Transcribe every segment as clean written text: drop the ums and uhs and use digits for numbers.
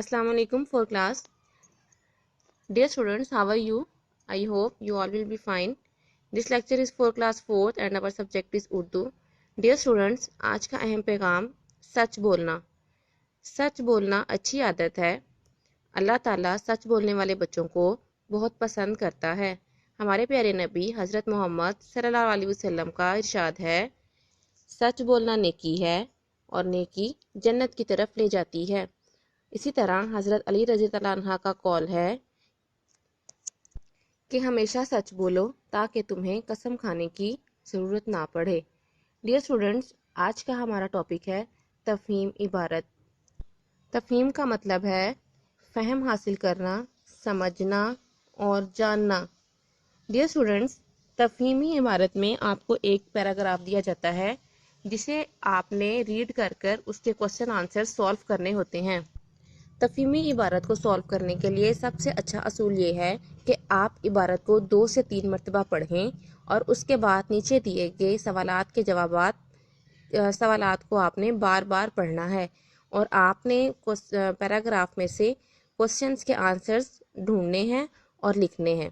Assalamu alaikum for class. Dear students, how are you? I hope you all will be fine. This lecture is for class 4th and our subject is Urdu. Dear students, आज का अहम पैगाम सच बोलना। सच बोलना अच्छी आदत है। अल्लाह ताला सच बोलने वाले बच्चों को बहुत पसंद करता है। हमारे प्यारे नबी हज़रत मोहम्मद सल्लल्लाहु अलैहि वसल्लम का इरशाद है, सच बोलना नेकी है और नेकी जन्नत की तरफ ले जाती है। इसी तरह हज़रत अली रज़ी अल्लाह अन्हा का कॉल है कि हमेशा सच बोलो ताकि तुम्हें कसम खाने की ज़रूरत ना पड़े। डियर स्टूडेंट्स, आज का हमारा टॉपिक है तफ़हीम इबारत। तफ़हीम का मतलब है फ़हम हासिल करना, समझना और जानना। डियर स्टूडेंट्स, तफ़हीमी इबारत में आपको एक पैराग्राफ दिया जाता है जिसे आपने रीड कर उसके क्वेश्चन आंसर सॉल्व करने होते हैं। तफ़हीमी इबारत को सॉल्व करने के लिए सबसे अच्छा असूल ये है कि आप इबारत को 2 से 3 मरतबा पढ़ें और उसके बाद नीचे दिए गए सवालात को आपने बार बार पढ़ना है और आपने पैराग्राफ में से क्वेश्चंस के आंसर्स ढूंढने हैं और लिखने हैं।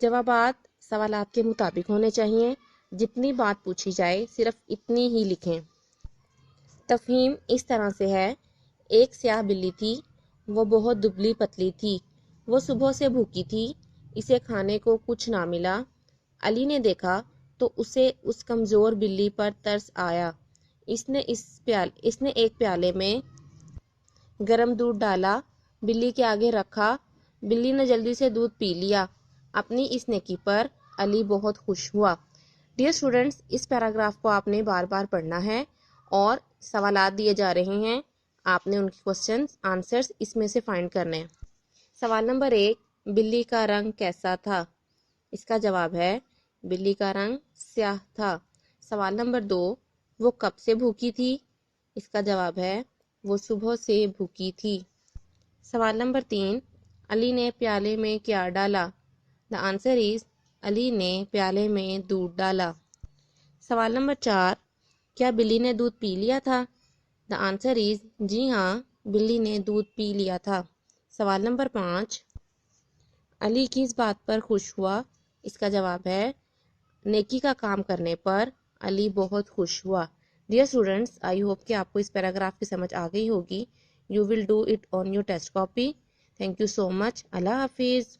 जवाबात सवालात के मुताबिक होने चाहिए। जितनी बात पूछी जाए सिर्फ इतनी ही लिखें। तफ़हीम इस तरह से है, एक स्याह बिल्ली थी, वो बहुत दुबली पतली थी। वो सुबह से भूखी थी, इसे खाने को कुछ ना मिला। अली ने देखा तो उसे उस कमज़ोर बिल्ली पर तरस आया। इसने एक प्याले में गर्म दूध डाला, बिल्ली के आगे रखा। बिल्ली ने जल्दी से दूध पी लिया। अपनी इस नेकी पर अली बहुत खुश हुआ। डियर स्टूडेंट्स, इस पैराग्राफ को आपने बार बार पढ़ना है और सवालात दिए जा रहे हैं, आपने उनके क्वेश्चंस आंसर्स इसमें से फाइंड करने हैं। सवाल नंबर 1, बिल्ली का रंग कैसा था? इसका जवाब है बिल्ली का रंग स्याह था। सवाल नंबर 2, वो कब से भूखी थी? इसका जवाब है वो सुबह से भूखी थी। सवाल नंबर 3, अली ने प्याले में क्या डाला? द आंसर इज अली ने प्याले में दूध डाला। सवाल नंबर 4, क्या बिल्ली ने दूध पी लिया था? द आंसर इज जी हाँ, बिल्ली ने दूध पी लिया था। सवाल नंबर 5, अली किस बात पर खुश हुआ? इसका जवाब है नेकी का काम करने पर अली बहुत खुश हुआ। डियर स्टूडेंट्स, आई होप कि आपको इस पैराग्राफ की समझ आ गई होगी। You will do it on your test copy. Thank you so much. अल्लाह हाफिज़।